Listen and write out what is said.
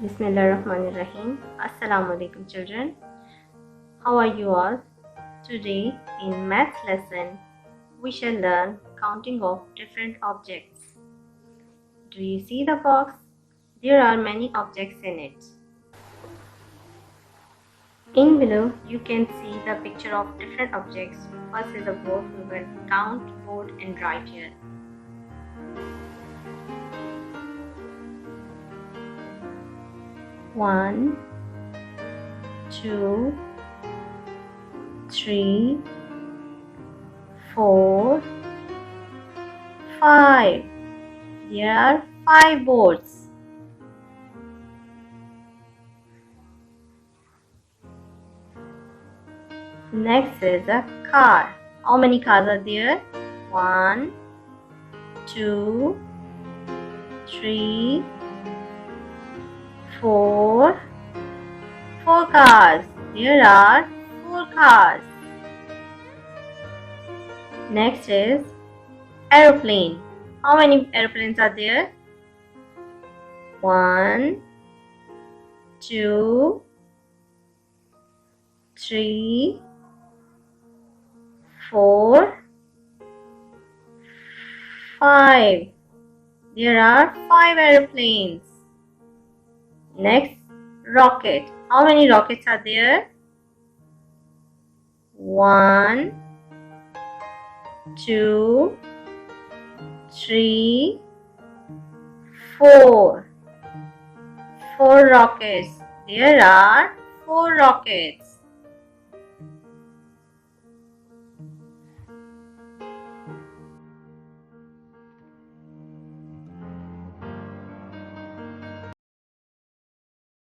Bismillahirrahmanirrahim. Assalamu alaikum children. How are you all? Today in maths lesson we shall learn counting of different objects. Do you see the box? There are many objects in it. In below you can see the picture of different objects. First is a board. We will count board and write here. 1, 2, 3, 4, 5. There are 5 boards. Next is a car. How many cars are there? 1, 2, 3, 4. 4 cars. There are 4 cars. Next is aeroplane. How many aeroplanes are there? 1, 2, 3, 4, 5. There are 5 aeroplanes. Next, rocket. How many rockets are there? 1, 2, 3, 4. 4 rockets. There are 4 rockets.